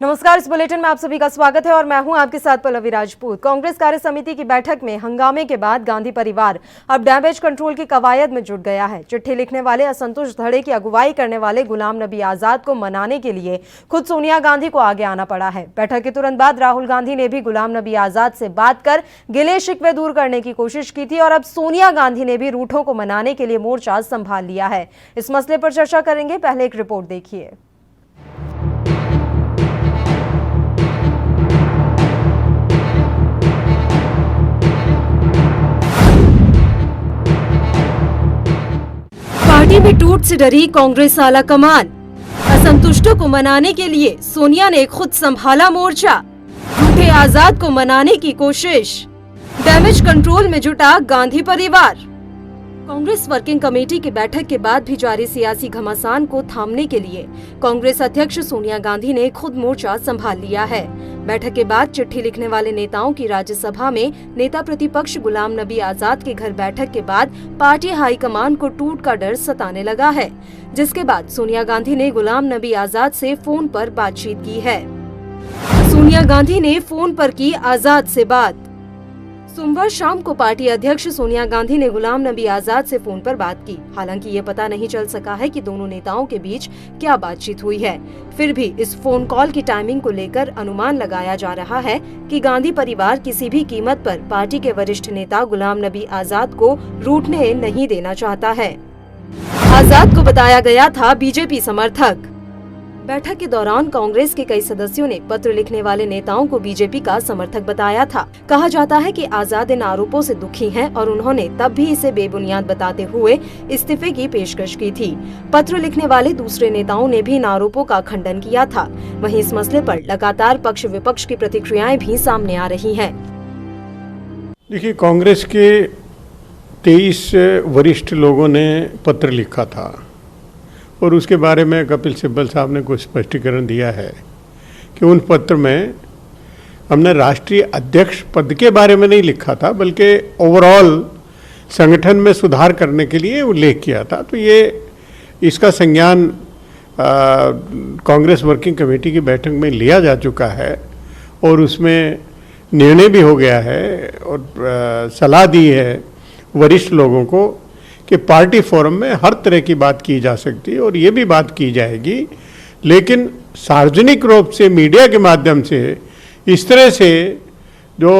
नमस्कार, इस बुलेटिन में आप सभी का स्वागत है और मैं हूं आपके साथ पल्लवी राजपूत। कांग्रेस कार्य समिति की बैठक में हंगामे के बाद गांधी परिवार अब डैमेज कंट्रोल की कवायद में जुट गया है। चिट्ठी लिखने वाले असंतुष्ट धड़े की अगुवाई करने वाले गुलाम नबी आजाद को मनाने के लिए खुद सोनिया गांधी को आगे आना पड़ा है। बैठक के तुरंत बाद राहुल गांधी ने भी गुलाम नबी आजाद से बात कर गिले शिकवे दूर करने की कोशिश की थी और अब सोनिया गांधी ने भी रूठों को मनाने के लिए मोर्चा संभाल लिया है। इस मसले पर चर्चा करेंगे, पहले एक रिपोर्ट देखिए। पार्टी में टूट से डरी कांग्रेस आला कमान, असंतुष्टों को मनाने के लिए सोनिया ने खुद संभाला मोर्चा, रूठे आजाद को मनाने की कोशिश, डैमेज कंट्रोल में जुटा गांधी परिवार। कांग्रेस वर्किंग कमेटी की बैठक के बाद भी जारी सियासी घमासान को थामने के लिए कांग्रेस अध्यक्ष सोनिया गांधी ने खुद मोर्चा संभाल लिया है। बैठक के बाद चिट्ठी लिखने वाले नेताओं की राज्यसभा में नेता प्रतिपक्ष गुलाम नबी आजाद के घर बैठक के बाद पार्टी हाईकमान को टूट का डर सताने लगा है, जिसके बाद सोनिया गांधी ने गुलाम नबी आजाद से फोन पर बातचीत की है। सोनिया गांधी ने फोन पर की आजाद से बात। सोमवार शाम को पार्टी अध्यक्ष सोनिया गांधी ने गुलाम नबी आजाद से फोन पर बात की। हालांकि ये पता नहीं चल सका है कि दोनों नेताओं के बीच क्या बातचीत हुई है। फिर भी इस फोन कॉल की टाइमिंग को लेकर अनुमान लगाया जा रहा है कि गांधी परिवार किसी भी कीमत पर पार्टी के वरिष्ठ नेता गुलाम नबी आजाद को रूठने नहीं देना चाहता है। आजाद को बताया गया था बीजेपी समर्थक। बैठक के दौरान कांग्रेस के कई सदस्यों ने पत्र लिखने वाले नेताओं को बीजेपी का समर्थक बताया था। कहा जाता है कि आजाद इन आरोपों से दुखी हैं और उन्होंने तब भी इसे बेबुनियाद बताते हुए इस्तीफे की पेशकश की थी। पत्र लिखने वाले दूसरे नेताओं ने भी इन आरोपों का खंडन किया था। वहीं इस मसले पर लगातार पक्ष विपक्ष की प्रतिक्रियाएं भी सामने आ रही हैं। देखिए, कांग्रेस के 23 वरिष्ठ लोगों ने पत्र लिखा था और उसके बारे में कपिल सिब्बल साहब ने कुछ स्पष्टीकरण दिया है कि उन पत्र में हमने राष्ट्रीय अध्यक्ष पद के बारे में नहीं लिखा था, बल्कि ओवरऑल संगठन में सुधार करने के लिए उल्लेख किया था। तो ये इसका संज्ञान कांग्रेस वर्किंग कमेटी की बैठक में लिया जा चुका है और उसमें निर्णय भी हो गया है और सलाह दी है वरिष्ठ लोगों को कि पार्टी फोरम में हर तरह की बात की जा सकती है और ये भी बात की जाएगी, लेकिन सार्वजनिक रूप से मीडिया के माध्यम से इस तरह से जो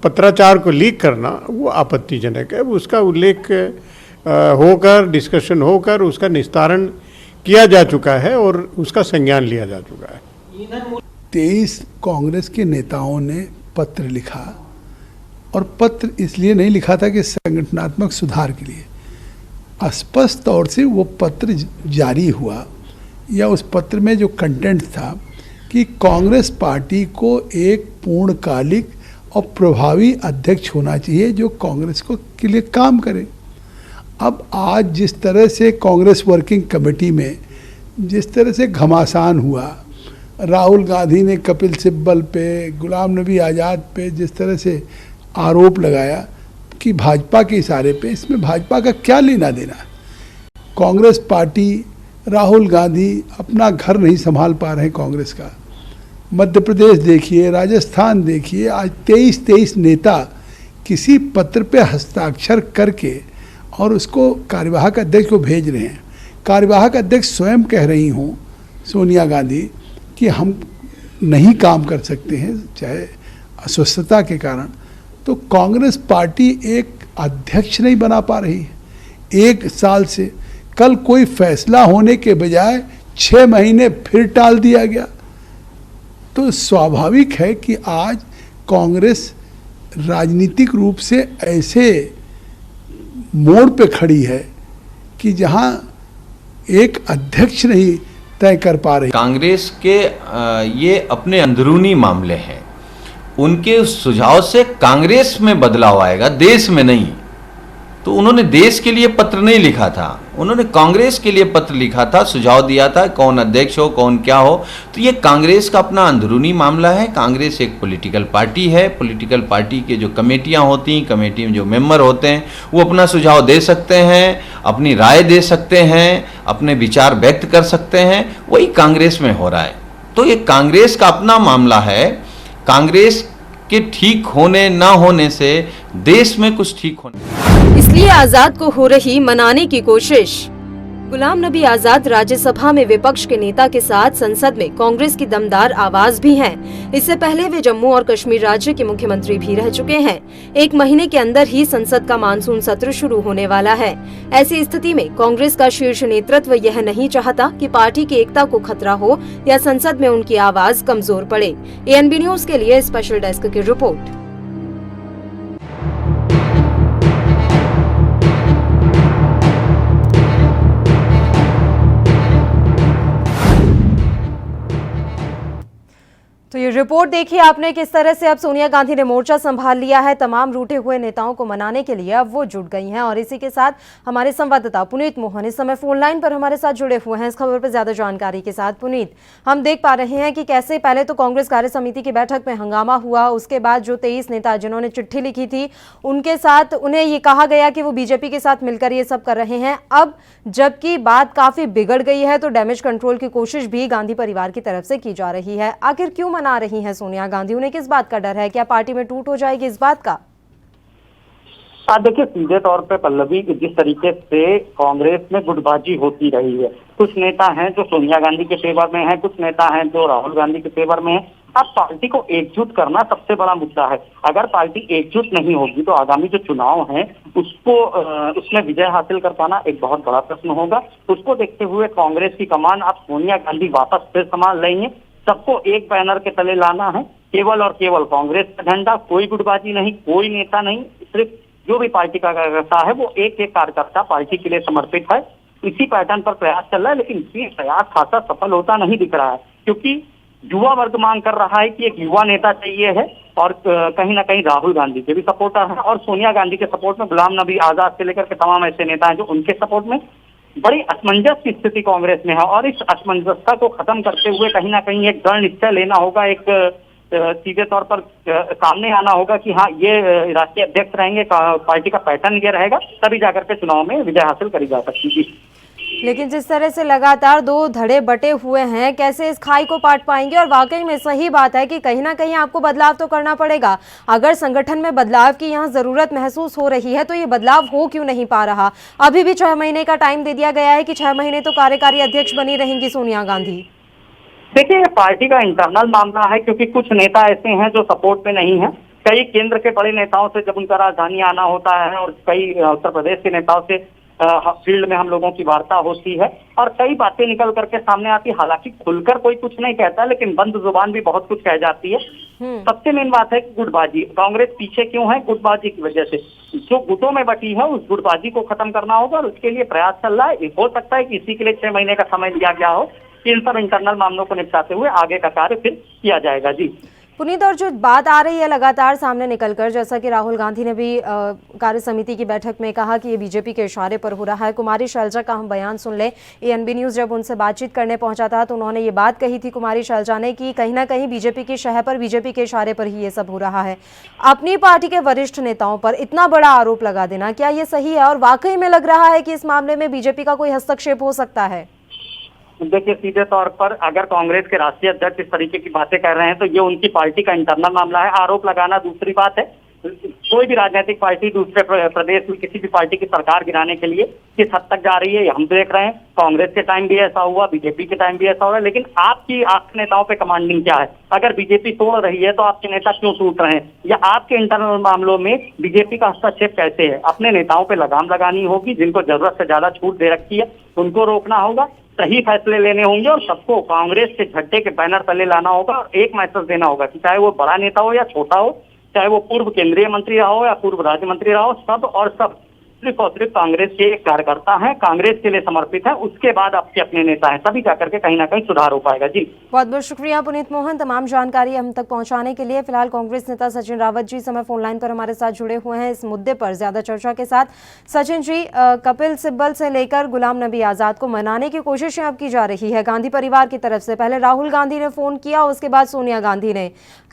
पत्राचार को लीक करना वो आपत्तिजनक है। उसका उल्लेख होकर, डिस्कशन होकर उसका निस्तारण किया जा चुका है और उसका संज्ञान लिया जा चुका है। 23 कांग्रेस के नेताओं ने पत्र लिखा और पत्र इसलिए नहीं लिखा था कि संगठनात्मक सुधार के लिए। स्पष्ट तौर से वो पत्र जारी हुआ या उस पत्र में जो कंटेंट था कि कांग्रेस पार्टी को एक पूर्णकालिक और प्रभावी अध्यक्ष होना चाहिए जो कांग्रेस को के लिए काम करे। अब आज जिस तरह से कांग्रेस वर्किंग कमेटी में जिस तरह से घमासान हुआ, राहुल गांधी ने कपिल सिब्बल पे, गुलाम नबी आज़ाद पे जिस तरह से आरोप लगाया कि भाजपा के इशारे पे, इसमें भाजपा का क्या लेना देना। कांग्रेस पार्टी, राहुल गांधी अपना घर नहीं संभाल पा रहे हैं कांग्रेस का। मध्य प्रदेश देखिए, राजस्थान देखिए, आज 23 नेता किसी पत्र पे हस्ताक्षर करके और उसको कार्यवाहक अध्यक्ष को भेज रहे हैं। कार्यवाहक अध्यक्ष स्वयं कह रही हूँ सोनिया गांधी कि हम नहीं काम कर सकते हैं चाहे अस्वस्थता के कारण। तो कांग्रेस पार्टी एक अध्यक्ष नहीं बना पा रही है 1 साल से। कल कोई फैसला होने के बजाय 6 महीने फिर टाल दिया गया। तो स्वाभाविक है कि आज कांग्रेस राजनीतिक रूप से ऐसे मोड़ पे खड़ी है कि जहां एक अध्यक्ष नहीं तय कर पा रही। कांग्रेस के ये अपने अंदरूनी मामले हैं, उनके सुझाव से कांग्रेस में बदलाव आएगा, देश में नहीं। तो उन्होंने देश के लिए पत्र नहीं लिखा था, उन्होंने कांग्रेस के लिए पत्र लिखा था, सुझाव दिया था कौन अध्यक्ष हो, कौन क्या हो। तो ये कांग्रेस का अपना अंदरूनी मामला है। कांग्रेस एक पॉलिटिकल पार्टी है। पॉलिटिकल पार्टी के जो कमेटियां होती हैं, कमेटी में जो मेंबर होते हैं, वो अपना सुझाव दे सकते हैं, अपनी राय दे सकते हैं, अपने विचार व्यक्त कर सकते हैं। वही कांग्रेस में हो रहा है। तो ये कांग्रेस का अपना मामला है। कांग्रेस के ठीक होने ना होने से देश में कुछ ठीक होने, इसलिए आजाद को हो रही मनाने की कोशिश। गुलाम नबी आजाद राज्यसभा में विपक्ष के नेता के साथ संसद में कांग्रेस की दमदार आवाज भी हैं। इससे पहले वे जम्मू और कश्मीर राज्य के मुख्यमंत्री भी रह चुके हैं। 1 महीने के अंदर ही संसद का मानसून सत्र शुरू होने वाला है। ऐसी स्थिति में कांग्रेस का शीर्ष नेतृत्व यह नहीं चाहता कि पार्टी की एकता को खतरा हो या संसद में उनकी आवाज कमजोर पड़े। ANB न्यूज के लिए स्पेशल डेस्क की रिपोर्ट। तो ये रिपोर्ट देखिए आपने किस तरह से अब सोनिया गांधी ने मोर्चा संभाल लिया है। तमाम रूठे हुए नेताओं को मनाने के लिए अब वो जुट गई हैं। और इसी के साथ हमारे संवाददाता पुनीत मोहन इस समय फोन लाइन पर हमारे साथ जुड़े हुए हैं इस खबर पर ज्यादा जानकारी के साथ। पुनीत, हम देख पा रहे हैं कि कैसे पहले तो कांग्रेस कार्य समिति की बैठक में हंगामा हुआ, उसके बाद जो 23 नेता जिन्होंने चिट्ठी लिखी थी उनके साथ उन्हें ये कहा गया कि वो बीजेपी के साथ मिलकर ये सब कर रहे हैं। अब जबकि बात काफी बिगड़ गई है तो डैमेज कंट्रोल की कोशिश भी गांधी परिवार की तरफ से की जा रही है। आखिर क्यों मना रही हैं सोनिया गांधी? उन्हें किस बात का डर है? क्या पार्टी में टूट हो जाएगी इस बात का? देखिए, सीधे तौर पे पल्लवी, जिस तरीके से कांग्रेस में गुटबाजी होती रही है, कुछ नेता हैं जो सोनिया गांधी के फेवर में हैं, कुछ नेता हैं जो राहुल गांधी के फेवर में हैं। अब पार्टी को एकजुट करना सबसे बड़ा मुद्दा है। अगर पार्टी एकजुट नहीं होगी तो आगामी जो चुनाव है उसमें विजय हासिल कर पाना एक बहुत बड़ा प्रश्न होगा। उसको देखते हुए कांग्रेस की कमान अब सोनिया गांधी वापस फिर संभाल लेंगे। सबको एक बैनर के तले लाना है, केवल और केवल कांग्रेस का झंडा, कोई गुटबाजी नहीं, कोई नेता नहीं, सिर्फ जो भी पार्टी का कार्यकर्ता है वो एक एक कार्यकर्ता पार्टी के लिए समर्पित है। इसी पैटर्न पर प्रयास चल रहा है, लेकिन ये प्रयास खासा सफल होता नहीं दिख रहा है, क्योंकि युवा वर्ग मांग कर रहा है कि एक युवा नेता चाहिए है। और कहीं ना कहीं राहुल गांधी के भी सपोर्टर हैं और सोनिया गांधी के सपोर्ट में गुलाम नबी आजाद से लेकर के तमाम ऐसे नेता हैं जो उनके सपोर्ट में। बड़ी असमंजस की स्थिति कांग्रेस में है और इस असमंजसता को खत्म करते हुए कहीं ना कहीं एक दृढ़ निश्चय लेना होगा, एक सीधे तौर पर सामने आना होगा कि हाँ, ये राष्ट्रीय अध्यक्ष रहेंगे, पार्टी का पैटर्न ये रहेगा, तभी जाकर के चुनाव में विजय हासिल करी जा सकती है। लेकिन जिस तरह से लगातार 2 धड़े बटे हुए हैं, कैसे इस खाई को पाट पाएंगे? और वाकई में सही बात है कि कहीं ना कहीं आपको बदलाव तो करना पड़ेगा। अगर संगठन में बदलाव की यहाँ जरूरत महसूस हो रही है तो ये बदलाव हो क्यों नहीं पा रहा? अभी भी 6 महीने का टाइम दे दिया गया है कि 6 महीने तो कार्यकारी अध्यक्ष बनी रहेंगी सोनिया गांधी। देखिए, पार्टी का इंटरनल मामला है, क्योंकि कुछ नेता ऐसे हैं जो सपोर्ट में नहीं है। कई केंद्र के बड़े नेताओं से जब उनका राजधानी आना होता है और कई उत्तर प्रदेश के नेताओं से फील्ड में हम लोगों की वार्ता होती है और कई बातें निकल करके सामने आती है। हालांकि खुलकर कोई कुछ नहीं कहता, लेकिन बंद जुबान भी बहुत कुछ कह जाती है। सबसे मेन बात है कि गुटबाजी, कांग्रेस पीछे क्यों है? गुटबाजी की वजह से जो गुटों में बटी है उस गुटबाजी को खत्म करना होगा और उसके लिए प्रयास चल रहा है। हो सकता है कि इसी के लिए 6 महीने का समय दिया गया हो। इन सब इंटरनल मामलों को निपटाते हुए आगे का कार्य फिर किया जाएगा। जी पुनीत, और जो बात आ रही है लगातार सामने निकलकर, जैसा कि राहुल गांधी ने भी कार्य समिति की बैठक में कहा कि ये बीजेपी के इशारे पर हो रहा है। कुमारी शैलजा का हम बयान सुन ले। ANB न्यूज जब उनसे बातचीत करने पहुंचा था तो उन्होंने ये बात कही थी कुमारी शैलजा ने कि कहीं ना कहीं बीजेपी की शह पर, बीजेपी के इशारे पर ही ये सब हो रहा है। अपनी पार्टी के वरिष्ठ नेताओं पर इतना बड़ा आरोप लगा देना, क्या ये सही है? और वाकई में लग रहा है कि इस मामले में बीजेपी का कोई हस्तक्षेप हो सकता है? देखिए, सीधे तौर पर अगर कांग्रेस के राष्ट्रीय अध्यक्ष इस तरीके की बातें कर रहे हैं तो ये उनकी पार्टी का इंटरनल मामला है। आरोप लगाना दूसरी बात है। कोई भी राजनीतिक पार्टी दूसरे प्रदेश में किसी भी पार्टी की सरकार गिराने के लिए किस हद तक जा रही है हम देख रहे हैं। कांग्रेस के टाइम भी ऐसा हुआ, बीजेपी के टाइम भी ऐसा हुआ। लेकिन आपकी नेताओं पे कमांडिंग क्या है? अगर बीजेपी तोड़ रही है तो आपके नेता क्यों टूट रहे हैं? या आपके इंटरनल मामलों में बीजेपी का हस्तक्षेप कैसे है? अपने नेताओं पे लगाम लगानी होगी। जिनको जरूरत से ज्यादा छूट दे रखी है उनको रोकना होगा, सही फैसले लेने होंगे और सबको कांग्रेस के झंडे के बैनर तले लाना होगा और एक मैसेज देना होगा कि चाहे वो बड़ा नेता हो या छोटा हो, चाहे वो पूर्व केंद्रीय मंत्री रहा हो या पूर्व राज्य मंत्री रहा हो, सब और सब सिर्फ और सिर्फ कांग्रेस के कार्यकर्ता हैं, कांग्रेस के लिए समर्पित है। उसके बाद आपके अपने नेता हैं, तभी जाकर के कहीं ना कहीं सुधार हो पाएगा। जी बहुत बहुत शुक्रिया पुनीत मोहन तमाम जानकारी हम तक पहुंचाने के लिए। फिलहाल कांग्रेस नेता सचिन रावत जी समय फोन लाइन पर हमारे साथ जुड़े हुए हैं इस मुद्दे पर ज्यादा चर्चा के साथ। सचिन जी, कपिल सिब्बल से लेकर गुलाम नबी आजाद को मनाने की कोशिशें अब की जा रही है गांधी परिवार की तरफ से। पहले राहुल गांधी ने फोन किया, उसके बाद सोनिया गांधी ने।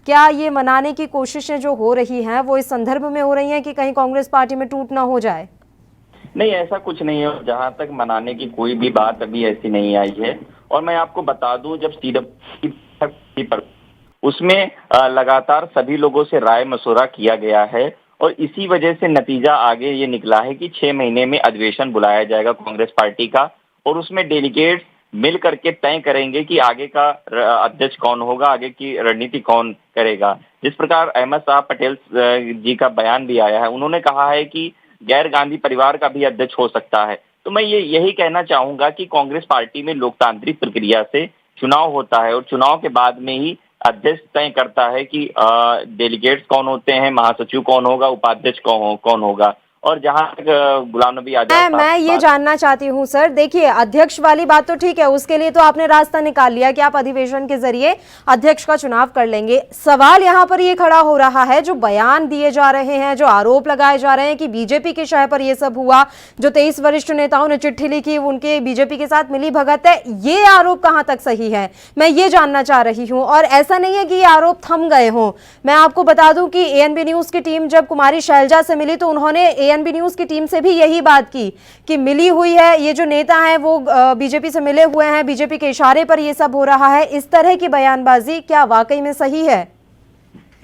क्या ये मनाने की कोशिशें जो हो रही हैं वो इस संदर्भ में हो रही हैं कि कहीं कांग्रेस पार्टी में टूट ना हो जाए? नहीं, ऐसा कुछ नहीं है। जहां तक मनाने की कोई भी बात अभी ऐसी नहीं आई है। और मैं आपको बता दूं, जब पर उसमें लगातार सभी लोगों से राय मशवरा किया गया है और इसी वजह से नतीजा आगे ये निकला है कि 6 महीने में अधिवेशन बुलाया जाएगा कांग्रेस पार्टी का और उसमें डेलीगेट्स मिल करके तय करेंगे कि आगे का अध्यक्ष कौन होगा, आगे की रणनीति कौन करेगा। जिस प्रकार अहमद साहब पटेल जी का बयान भी आया है, उन्होंने कहा है कि गैर गांधी परिवार का भी अध्यक्ष हो सकता है। तो मैं यही कहना चाहूंगा कि कांग्रेस पार्टी में लोकतांत्रिक प्रक्रिया से चुनाव होता है और चुनाव के बाद में ही अध्यक्ष तय करता है कि डेलीगेट्स कौन होते हैं, महासचिव कौन होगा, उपाध्यक्ष कौन होगा। और जहां तक गुलाम नबी आजाद मैं ये जानना चाहती हूँ सर, देखिए अध्यक्ष वाली बात तो ठीक है, उसके लिए तो आपने रास्ता निकाल लिया कि आप अधिवेशन के जरिए अध्यक्ष का चुनाव कर लेंगे। सवाल यहाँ पर ये खड़ा हो रहा है, जो बयान दिए जा रहे हैं, जो आरोप लगाए जा रहे हैं कि बीजेपी के शह पर ये सब हुआ, जो 23 वरिष्ठ नेताओं ने चिट्ठी लिखी, उनके बीजेपी के साथ मिली भगत है, ये आरोप कहाँ तक सही है, मैं ये जानना चाह रही हूँ। और ऐसा नहीं है कि ये आरोप थम गए हों। मैं आपको बता दूं कि एएनबी न्यूज की टीम जब कुमारी शैलजा से मिली तो उन्होंने एएनबी न्यूज की टीम से भी यही बात की कि मिली हुई है, ये जो नेता हैं वो बीजेपी से मिले हुए हैं, बीजेपी के इशारे पर ये सब हो रहा है। इस तरह की बयानबाजी क्या वाकई में सही है?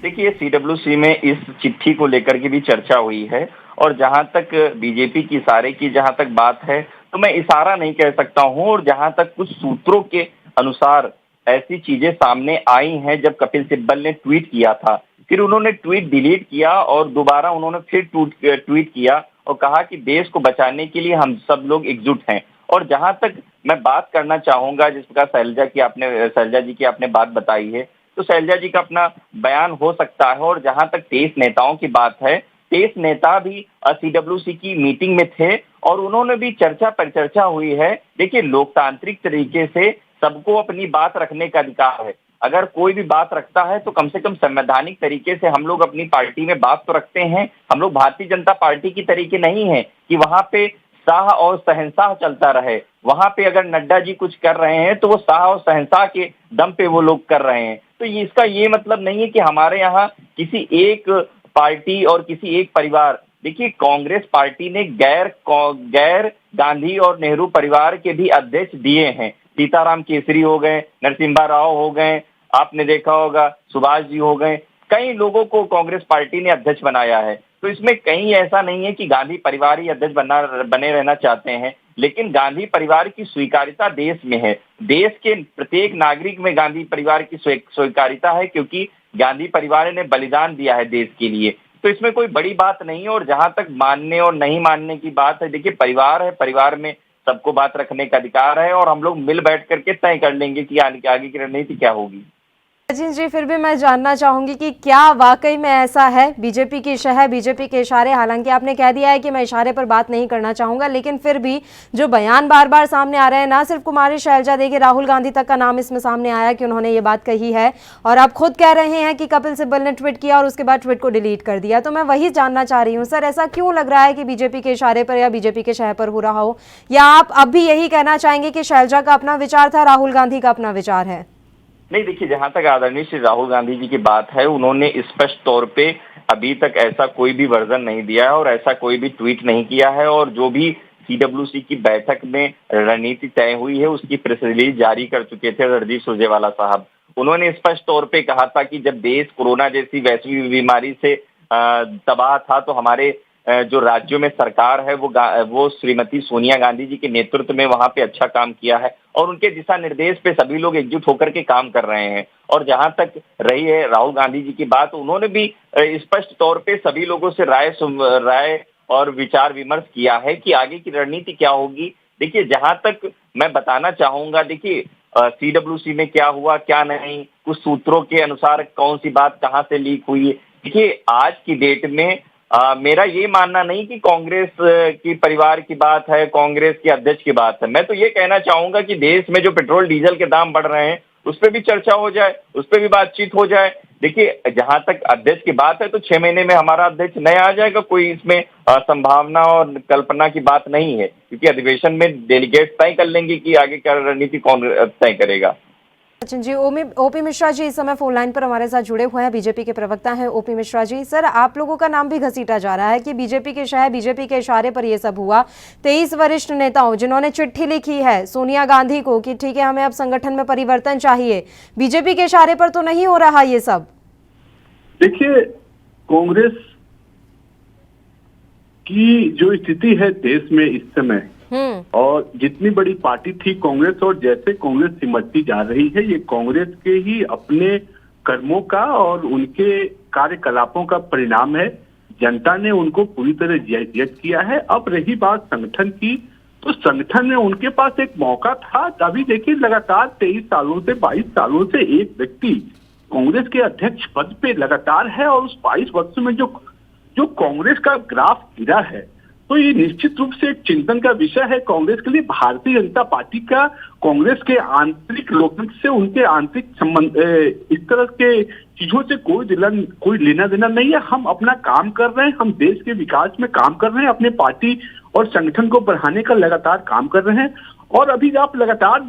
देखिए, सीडब्ल्यूसी में इस चिट्ठी को लेकर के भी चर्चा हुई है और जहां तक बीजेपी की इशारे की जहां तक बात है तो मैं इशारा नहीं कह सकता हूं। और जहां तक कुछ सूत्रों के अनुसार ऐसी चीजें सामने आई हैं, जब कपिल सिब्बल ने ट्वीट किया था, फिर उन्होंने ट्वीट डिलीट किया और दोबारा उन्होंने फिर ट्वीट किया और कहा कि देश को बचाने के लिए हम सब लोग एकजुट हैं। और जहां तक मैं बात करना चाहूंगा, जिस प्रकार शैलजा जी की आपने बात बताई है, तो शैलजा जी का अपना बयान हो सकता है। और जहां तक 23 नेताओं की बात है, 23 नेता भी सीडब्ल्यूसी की मीटिंग में थे और उन्होंने भी चर्चा पर चर्चा हुई है। देखिए, लोकतांत्रिक तरीके से सबको अपनी बात रखने का अधिकार है। अगर कोई भी बात रखता है तो कम से कम संवैधानिक तरीके से हम लोग अपनी पार्टी में बात तो रखते हैं। हम लोग भारतीय जनता पार्टी की तरीके नहीं है कि वहां पे शाह और शहंशाह चलता रहे। वहां पे अगर नड्डा जी कुछ कर रहे हैं तो वो शाह और शहंशाह के दम पे वो लोग कर रहे हैं। तो इसका ये मतलब नहीं है कि हमारे यहाँ किसी एक पार्टी और किसी एक परिवार, देखिए कांग्रेस पार्टी ने गैर गांधी और नेहरू परिवार के भी अध्यक्ष दिए हैं। सीताराम केसरी हो गए, नरसिम्हा राव हो गए, आपने देखा होगा सुभाष जी हो गए, कई लोगों को कांग्रेस पार्टी ने अध्यक्ष बनाया है। तो इसमें कहीं ऐसा नहीं है कि गांधी परिवार ही अध्यक्ष बने रहना चाहते हैं, लेकिन गांधी परिवार की स्वीकार्यता देश में है। देश के प्रत्येक नागरिक में गांधी परिवार की स्वीकार्यता है, क्योंकि गांधी परिवार ने बलिदान दिया है देश के लिए। तो इसमें कोई बड़ी बात नहीं है। और जहां तक मानने और नहीं मानने की बात है, देखिए परिवार है, परिवार में सबको बात रखने का अधिकार है और हम लोग मिल बैठ करके तय कर लेंगे कि आगे की रणनीति क्या होगी। अजीत जी, फिर भी मैं जानना चाहूंगी कि क्या वाकई में ऐसा है, बीजेपी की शह, बीजेपी के इशारे, हालांकि आपने कह दिया है कि मैं इशारे पर बात नहीं करना चाहूंगा, लेकिन फिर भी जो बयान बार बार सामने आ रहे हैं, ना सिर्फ कुमारी शैलजा, देखिए राहुल गांधी तक का नाम इसमें सामने आया कि उन्होंने ये बात कही है और आप खुद कह रहे हैं कि कपिल सिब्बल ने ट्वीट किया और उसके बाद ट्वीट को डिलीट कर दिया। तो मैं वही जानना चाह रही हूँ सर, ऐसा क्यों लग रहा है कि बीजेपी के इशारे पर या बीजेपी के शह पर हो रहा हो, या आप अब भी यही कहना चाहेंगे कि शैलजा का अपना विचार था, राहुल गांधी का अपना विचार है? नहीं, देखिए जहां तक आदरणीय श्री राहुल गांधी जी की बात है, उन्होंने स्पष्ट तौर पे अभी तक ऐसा कोई भी वर्जन नहीं दिया है और ऐसा कोई भी ट्वीट नहीं किया है। और जो भी सीडब्ल्यूसी की बैठक में रणनीति तय हुई है उसकी प्रेस रिलीज जारी कर चुके थे रणदीप सुरजेवाला साहब। उन्होंने स्पष्ट तौर पे कहा था कि जब देश कोरोना जैसी वैश्विक बीमारी से तबाह था तो हमारे जो राज्यों में सरकार है वो श्रीमती सोनिया गांधी जी के नेतृत्व में वहां पे अच्छा काम किया है और उनके दिशा निर्देश पे सभी लोग एकजुट होकर के काम कर रहे हैं। और जहां तक रही है राहुल गांधी जी की बात, उन्होंने भी स्पष्ट तौर पे सभी लोगों से राय और विचार विमर्श किया है कि आगे की रणनीति क्या होगी। देखिए, जहां तक मैं बताना चाहूंगा, देखिए सीडब्ल्यूसी में क्या हुआ क्या नहीं, कुछ सूत्रों के अनुसार कौन सी बात कहां से लीक हुई है। देखिए, आज की डेट में मेरा ये मानना नहीं कि कांग्रेस की परिवार की बात है, कांग्रेस के अध्यक्ष की बात है। मैं तो ये कहना चाहूंगा कि देश में जो पेट्रोल डीजल के दाम बढ़ रहे हैं उस पर भी चर्चा हो जाए, उस पर भी बातचीत हो जाए। देखिए, जहां तक अध्यक्ष की बात है तो 6 महीने में हमारा अध्यक्ष नया आ जाएगा, कोई इसमें संभावना और कल्पना की बात नहीं है, क्योंकि अधिवेशन में डेलीगेट तय कर लेंगे कि आगे क्या रणनीति कौन तय करेगा। सचिन जी, ओपी मिश्रा जी इस समय फोन लाइन पर हमारे साथ जुड़े हुए हैं, बीजेपी के प्रवक्ता हैं ओपी मिश्रा जी। सर, आप लोगों का नाम भी घसीटा जा रहा है कि बीजेपी के इशारे पर यह सब हुआ। 23 वरिष्ठ नेताओं जिन्होंने चिट्ठी लिखी है सोनिया गांधी को कि ठीक है हमें अब संगठन में परिवर्तन चाहिए, बीजेपी के इशारे पर तो नहीं हो रहा ये सब। देखिए, कांग्रेस की जो स्थिति है देश में इस समय, और जितनी बड़ी पार्टी थी कांग्रेस, और जैसे कांग्रेस सिमटती जा रही है, ये कांग्रेस के ही अपने कर्मों का और उनके कार्यकलापों का परिणाम है। जनता ने उनको पूरी तरह जज किया है। अब रही बात संगठन की, तो संगठन में उनके पास एक मौका था। अभी देखिए, लगातार 23 सालों से 22 सालों से एक व्यक्ति कांग्रेस के अध्यक्ष पद पे लगातार है, और उस 22 वर्षों में जो कांग्रेस का ग्राफ गिरा है, तो ये निश्चित रूप से एक चिंतन का विषय है कांग्रेस के लिए। भारतीय जनता पार्टी का कांग्रेस के आंतरिक लोकतंत्र से, उनके आंतरिक संबंध, इस तरह के चीजों से कोई लेना देना नहीं है। हम अपना काम कर रहे हैं, हम देश के विकास में काम कर रहे हैं, अपने पार्टी और संगठन को बढ़ाने का लगातार काम कर रहे हैं। और अभी आप लगातार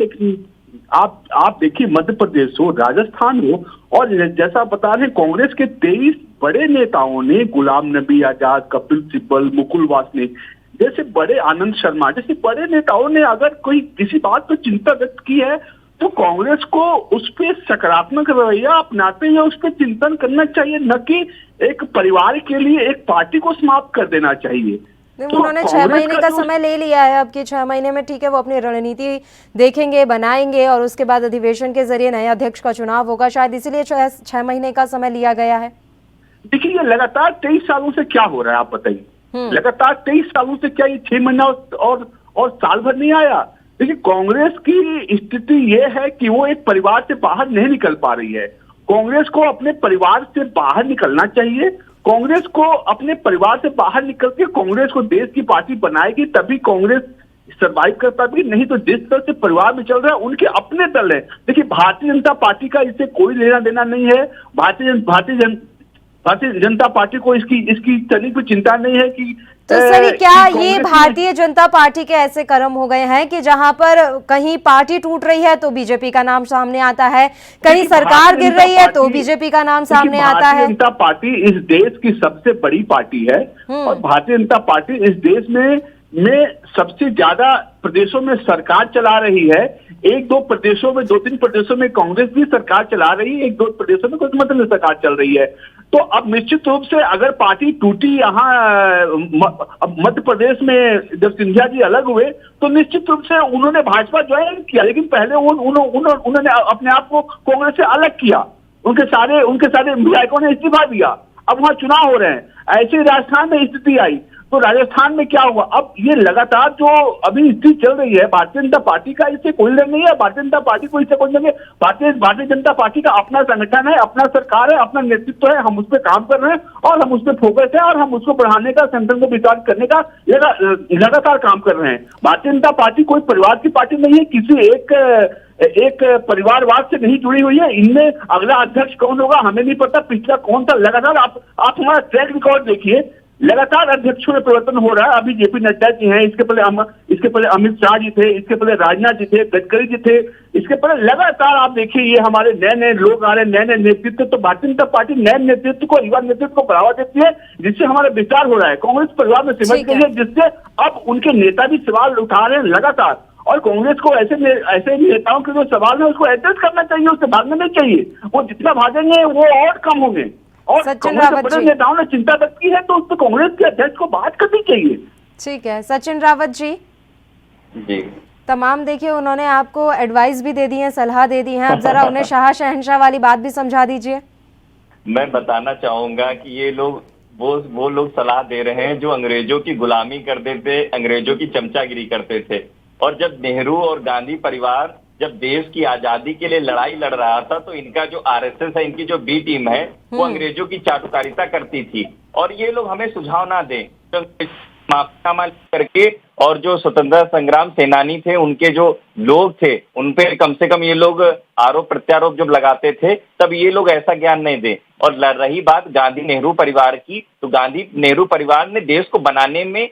आप देखिए, मध्य प्रदेश हो, राजस्थान हो, और जैसा बता रहे हैं, कांग्रेस के 23 बड़े नेताओं ने, गुलाम नबी आजाद, कपिल सिब्बल, मुकुल वासनिक जैसे बड़े, आनंद शर्मा जैसे बड़े नेताओं ने अगर कोई किसी बात पर चिंता व्यक्त की है, तो कांग्रेस को उस पर सकारात्मक रवैया अपनाते हुए उस पर चिंतन करना चाहिए, न कि एक परिवार के लिए एक पार्टी को समाप्त कर देना चाहिए। तो उन्होंने 6 महीने का समय ले लिया है अब कि 6 महीने में ठीक है वो अपनी रणनीति देखेंगे, बनाएंगे, और उसके बाद अधिवेशन के जरिए नए अध्यक्ष का चुनाव होगा, शायद इसीलिए 6 महीने का समय लिया गया है। देखिए, ये लगातार 23 सालों से क्या हो रहा है आप बताइए। लगातार 23 सालों से क्या ये 6 महीना और साल भर नहीं आया। देखिए, कांग्रेस की स्थिति ये है कि वो एक परिवार से बाहर नहीं निकल पा रही है। कांग्रेस को अपने परिवार से बाहर निकलना चाहिए। कांग्रेस को अपने परिवार से बाहर निकल के कांग्रेस को देश की पार्टी बनाएगी, तभी कांग्रेस सर्वाइव कर पाएगी। नहीं तो जिस तरह से परिवार में चल रहा है, उनके अपने दल है। देखिए, भारतीय जनता पार्टी का इससे कोई लेना देना नहीं है। भारतीय जनता पार्टी को इसकी तनिक भी चिंता नहीं है कि तो सर, क्या ये भारतीय जनता पार्टी के ऐसे कर्म हो गए हैं कि जहां पर कहीं पार्टी टूट रही है तो बीजेपी का नाम सामने आता है, कहीं सरकार गिर रही है तो बीजेपी का नाम सामने आता है? भारतीय जनता पार्टी इस देश की सबसे बड़ी पार्टी है, और भारतीय जनता पार्टी इस देश में सबसे ज्यादा प्रदेशों में सरकार चला रही है। 1-2 प्रदेशों में, 2-3 प्रदेशों में कांग्रेस भी सरकार चला रही है, 1-2 प्रदेशों में कुछ मतलब सरकार चल रही है। तो अब निश्चित रूप से अगर पार्टी टूटी, यहाँ मध्य प्रदेश में जब सिंधिया जी अलग हुए, तो निश्चित रूप से उन्होंने भाजपा ज्वाइन किया, लेकिन पहले उन्होंने अपने आप को कांग्रेस से अलग किया। उनके सारे विधायकों ने इस्तीफा दिया। अब वहां चुनाव हो रहे हैं। ऐसे राजस्थान में स्थिति आई, तो राजस्थान में क्या हुआ? अब ये लगातार जो अभी स्थिति चल रही है, भारतीय जनता पार्टी का इससे कोई लेना नहीं है। भारतीय जनता पार्टी को इससे कोई नहीं है। भारतीय जनता पार्टी का अपना संगठन है, अपना सरकार है, अपना नेतृत्व है। हम उस पर काम कर रहे हैं और हम उस पर फोकस है, और हम उसको बढ़ाने का, संगठन को विस्तार करने का लगातार काम कर रहे हैं। भारतीय जनता पार्टी कोई परिवार की पार्टी नहीं है, किसी एक परिवारवाद से नहीं जुड़ी हुई है। इनमें अगला अध्यक्ष कौन होगा हमें नहीं पता, पिछला कौन था। लगातार आप हमारा ट्रैक रिकॉर्ड देखिए, लगातार अध्यक्षों में परिवर्तन हो रहा है। अभी जेपी नड्डा जी हैं, इसके पहले अमित शाह जी थे, इसके पहले राजनाथ जी थे, गडकरी जी थे, इसके पहले लगातार आप देखिए ये हमारे नए लोग आ रहे हैं, नए नेतृत्व। तो भारतीय जनता पार्टी नए नेतृत्व को, युवा नेतृत्व को बढ़ावा देती है, जिससे हमारा विस्तार हो रहा है। कांग्रेस परिवार में सिमट गई है, जिससे अब उनके नेता भी सवाल उठा रहे हैं लगातार। और कांग्रेस को ऐसे नेताओं के जो सवाल है उसको एड्रेस करना चाहिए, उससे भागना नहीं चाहिए। वो जितना भागेंगे वो और कम होंगे। और कांग्रेस के बड़े नेताओं ने चिंता व्यक्त की है, तो उस पर कांग्रेस के अध्यक्ष को बात करनी चाहिए। ठीक है, सचिन रावत जी तमाम देखिए उन्होंने आपको एडवाइस भी दे दी है, सलाह दे दी है, अब जरा उन्हें शाह शहंशाह वाली बात भी समझा दीजिए। मैं बताना चाहूंगा कि ये लोग वो लोग सलाह दे रहे हैं जो अंग्रेजों की गुलामी करते थे, अंग्रेजों की चमचागिरी करते थे। और जब नेहरू और गांधी परिवार जब देश की आजादी के लिए लड़ाई लड़ रहा था, तो इनका जो आरएसएस है, इनकी जो बी टीम है, वो अंग्रेजों की चाटुकारिता करती थी। और ये लोग हमें सुझाव ना दें, तो माफीनामा करके, और जो स्वतंत्रता संग्राम सेनानी थे, उनके जो लोग थे, उन पे कम से कम ये लोग आरोप प्रत्यारोप जब लगाते थे, तब ये लोग ऐसा ज्ञान नहीं दें। और रही बात गांधी नेहरू परिवार की, तो गांधी नेहरू परिवार ने देश को बनाने में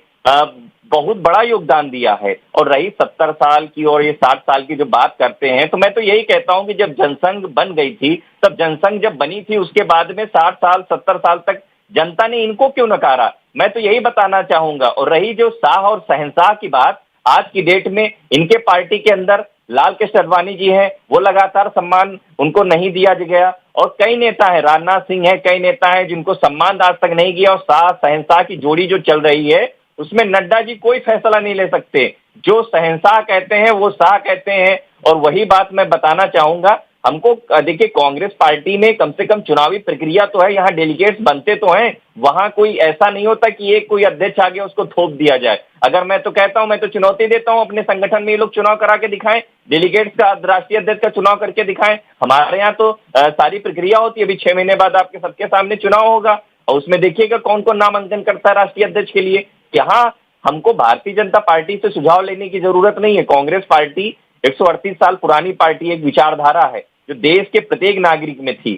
बहुत बड़ा योगदान दिया है। और रही 70 साल की और ये 60 साल की जो बात करते हैं, तो मैं तो यही कहता हूं कि जब जनसंघ बन गई थी, तब जनसंघ जब बनी थी उसके बाद में 60 साल 70 साल तक जनता ने इनको क्यों नकारा, मैं तो यही बताना चाहूंगा। और रही जो शाह और शहंशाह की बात, आज की डेट में इनके पार्टी के अंदर लाल कृष्ण आडवाणी जी हैं, वो लगातार सम्मान उनको नहीं दिया गया। और कई नेता हैं, राजनाथ सिंह है, कई नेता हैं जिनको सम्मान आज तक नहीं किया। और शाह शहंशाह की जोड़ी जो चल रही है उसमें नड्डा जी कोई फैसला नहीं ले सकते, जो शहंशाह कहते हैं वो शाह कहते हैं। और वही बात मैं बताना चाहूंगा, हमको देखिए कांग्रेस पार्टी में कम से कम चुनावी प्रक्रिया तो है, यहाँ डेलीगेट्स बनते तो हैं, वहां कोई ऐसा नहीं होता कि एक कोई अध्यक्ष आगे उसको थोप दिया जाए। अगर मैं तो कहता हूं, मैं तो चुनौती देता हूं अपने संगठन में ये लोग चुनाव करा के दिखाएं, डेलीगेट्स का राष्ट्रीय अध्यक्ष का चुनाव करके दिखाएं। हमारे यहाँ तो सारी प्रक्रिया होती है, अभी 6 महीने बाद आपके सबके सामने चुनाव होगा और उसमें देखिएगा कौन कौन नामांकन करता है राष्ट्रीय अध्यक्ष के लिए। यहाँ हमको भारतीय जनता पार्टी से सुझाव लेने की जरूरत नहीं है। कांग्रेस पार्टी 138 साल पुरानी पार्टी, एक विचारधारा है जो देश के प्रत्येक नागरिक में थी।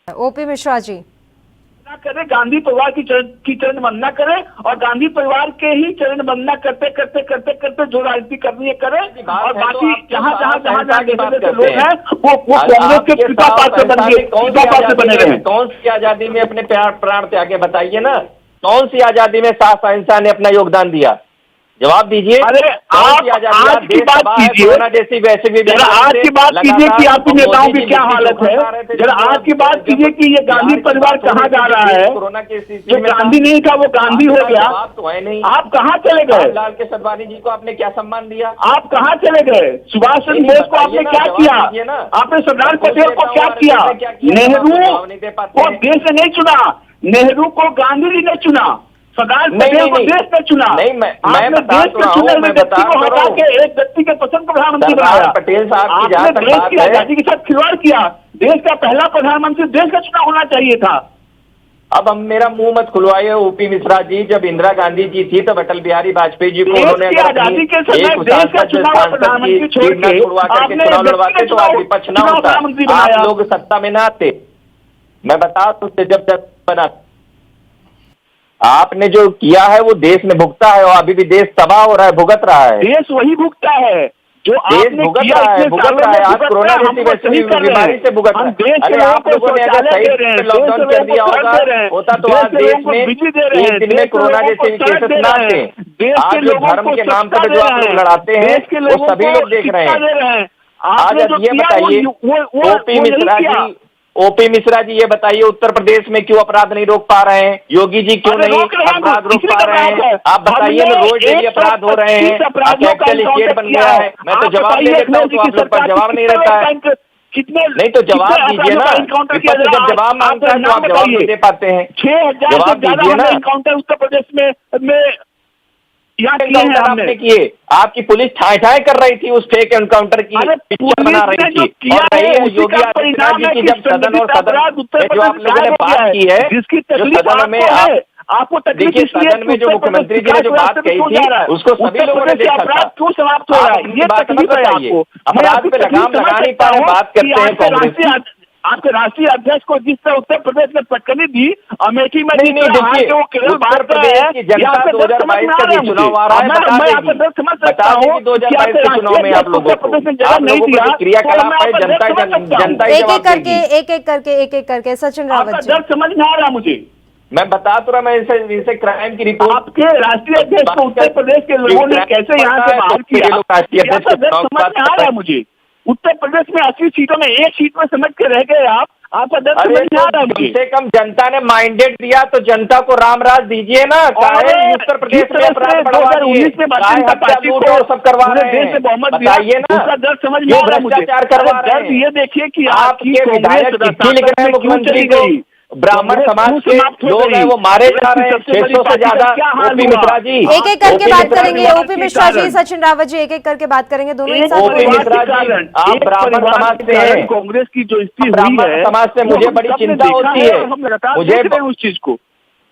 ओपी मिश्रा जी, ना करे गांधी परिवार की चरण वंदना करे और गांधी परिवार के ही चरण वंदना करते करते करते करते जो राजनीति करनी है करे। और बाकी जहाँ लोग हैं वो कांग्रेस के पिता पात्र बने रहे। कौन सी आजादी में अपने प्राण त्यागे बताइए ना, कौन सी आजादी में शाह शहंशाह ने अपना योगदान दिया, जवाब दीजिए। अरे आप आज की बात कीजिए, जैसी वैसे आज की बात कीजिए कि आपके नेताओं की क्या हालत है। जरा आज की बात कीजिए कि ये गांधी परिवार कहाँ जा रहा है। कोरोना की स्थिति जो गांधी नहीं था वो गांधी हो गया। तो है नहीं, आप कहाँ चले गए? लाल कृष्ण आडवाणी जी को आपने क्या सम्मान दिया? आप कहाँ चले गए? सुभाष चंद्र बोस को आपने क्या किया? आपने सरदार पटेल को क्या किया? नेहरू को देश ने नहीं चुना, नेहरू को गांधी जी ने चुना, सरदार पटेल को देश ने चुना। नहीं, मैं देश के चुने हुए व्यक्ति को हटा के एक व्यक्ति के पसंद प्रधानमंत्री बनाया। पटेल साहब की आपने देश की आजादी के साथ खिलवाड़ किया। देश का पहला प्रधानमंत्री देश का चुनाव होना चाहिए था। अब हम मेरा मुंह मत खुलवाइए ओपी मिश्रा जी, जब इंदिरा गांधी जी थी तब अटल बिहारी वाजपेयी जी को उन्होंने आजादी के समय देश का चुनाव प्रधानमंत्री छोड़ के चुनाव लड़वाते तो आप विपक्ष न होता, आप लोग सत्ता में न आते। मैं बता दूं, जब बना आपने जो किया है वो देश में भुगता है और अभी भी देश तबाह हो रहा है, भुगत रहा है। देश वही भुगता है जो आपने भुगत रहा है। आज कोरोना जैसी वैश्विक बीमारी से भुगत रहा है। अरे आप लोगों ने अगर सही लॉकडाउन कर दिया होता तो आज देश में एक दिन में कोरोना जैसे केसेस ना थे। आज जो धर्म के नाम पर जो आप लोग लड़ाते हैं वो सभी लोग देख रहे हैं। आज अब ये बताइए ओपी मिश्रा जी ये बताइए, उत्तर प्रदेश में क्यों अपराध नहीं रोक पा रहे हैं? योगी जी क्यों नहीं अपराध रोक पा रहे हैं? आप बताइए ना, रोज डेली अपराध हो रहे हैं, कैपिटल स्टेट बन गया है। मैं तो जवाब नहीं देता हूँ तो आप लोग पर जवाब नहीं रहता है। नहीं तो जवाब दीजिए ना, विपक्ष जब जवाब मांगता है तो आप जवाब नहीं दे पाते हैं। 6,000 से ज्यादा एनकाउंटर उत्तर प्रदेश में आपने किए। आपकी पुलिस ठाए ठाए कर रही थी उस फेक एनकाउंटर की पिक्चर बना रही थी। योगी आदित्यनाथ जी की जब सदन और सदन जो आप लोगों ने बात की है, जो सदन में आपको देखिए, सदन में जो मुख्यमंत्री जी ने जो बात कही थी उसको सभी लोगों ने देखा था। क्यों समाप्त हो रहा है ये बात समझ बताइए, अपराध पे लगाम लगा नहीं पा रहे, बात करते हैं कांग्रेस। आपके राष्ट्रीय अध्यक्ष को जिस तरह उत्तर प्रदेश में पटकनी दी, अमेठी में नहीं देखिए, उत्तर प्रदेश की जनता 2022 का जो चुनाव आ रहा है बता देगी 2022 के चुनाव में आप लोगों को क्रियाकलाप है, जनता एक एक करके सचिन रावत जी, दर्द समझ में आ रहा मुझे। मैं बता तो रहा, मैं इनसे क्राइम की रिपोर्ट आपके राष्ट्रीय अध्यक्ष को उत्तर प्रदेश के लोगों ने कैसे यहाँ से बाहर किया, समझ में आ रहा है मुझे। उत्तर प्रदेश में 80 सीटों में एक सीट में समझ के रह गए आप, आपका दर्द समझ में आ रहा है मुझे। कम से कम जनता ने माइंडेड दिया तो जनता को राम राज दीजिए ना। उत्तर प्रदेश में अपराध बढ़वा दिए, सब करवा रहे हैं, बताइए ना, दर्द समझ में आ रहा है मुझे। भ्रष्टाचार करवा रहे हैं। ये देखिए कि आपके विधायक चिट्ठी लिख रहे हैं मुख्यमंत्री को, ब्राह्मण समाज के लोग हैं वो मारे जा रहे हैं 600 से ज्यादा। ओपी मिश्रा जी एक एक करके बात करेंगे, ओपी मिश्रा जी, सचिन रावत जी, एक एक करके बात करेंगे दोनों एक साथ। ओपी मिश्रा जी, आप ब्राह्मण समाज से हैं, कांग्रेस की जो स्थिति ब्राह्मण समाज से मुझे बड़ी चिंता होती है, मुझे उस चीज को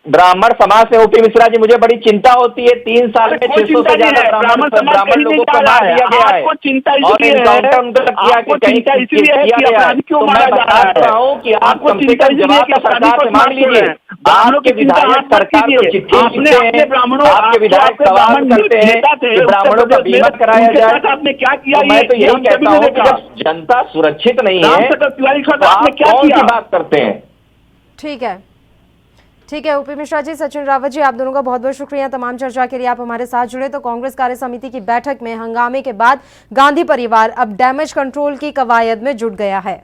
ब्राह्मण समाज से ओपी मिश्रा जी, मुझे बड़ी चिंता होती है। 3 साल में 600 से ज्यादा ब्राह्मण लोगों को मार दिया गया है आपको चिंता और इसलिए एनकाउंटर उनका किया कि कहीं किया गया है। तो मैं बता रहा हूँ कि आप कम से कम जवाब सरकार से मांग लीजिए। आपके विधायक सरकार को चिट्ठी लिखते हैं, आपके विधायक सवाल करते हैं कि ब्राह्मणों का बीमा कराया जाए। आपने क्या किया? मैं तो यही कहता हूँ कि जब जनता सुरक्षित नहीं है तो आप कौन सी बात करते हैं? ठीक है ओपी मिश्रा जी, सचिन रावत जी, आप दोनों का बहुत बहुत शुक्रिया तमाम चर्चा के लिए आप हमारे साथ जुड़े। तो कांग्रेस कार्य समिति की बैठक में हंगामे के बाद गांधी परिवार अब डैमेज कंट्रोल की कवायद में जुट गया है।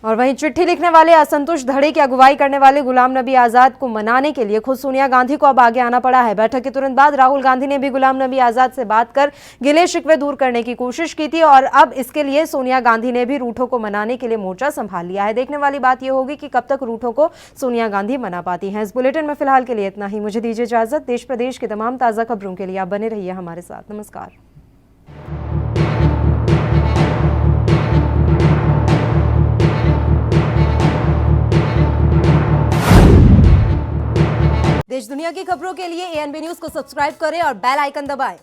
और वहीं चिट्ठी लिखने वाले असंतुष्ट धड़े की अगुवाई करने वाले गुलाम नबी आजाद को मनाने के लिए खुद सोनिया गांधी को अब आगे आना पड़ा है। बैठक के तुरंत बाद राहुल गांधी ने भी गुलाम नबी आजाद से बात कर गिले शिकवे दूर करने की कोशिश की थी और अब इसके लिए सोनिया गांधी ने भी रूठों को मनाने के लिए मोर्चा संभाल लिया है। देखने वाली बात यह होगी कि कब तक रूठों को सोनिया गांधी मना पाती हैं। इस बुलेटिन में फिलहाल के लिए इतना ही। मुझे दीजिए इजाजत। देश प्रदेश की तमाम ताजा खबरों के लिए आप बने रहिए हमारे साथ। नमस्कार। देश दुनिया की खबरों के लिए ANB न्यूज को सब्सक्राइब करें और बेल आइकन दबाएं।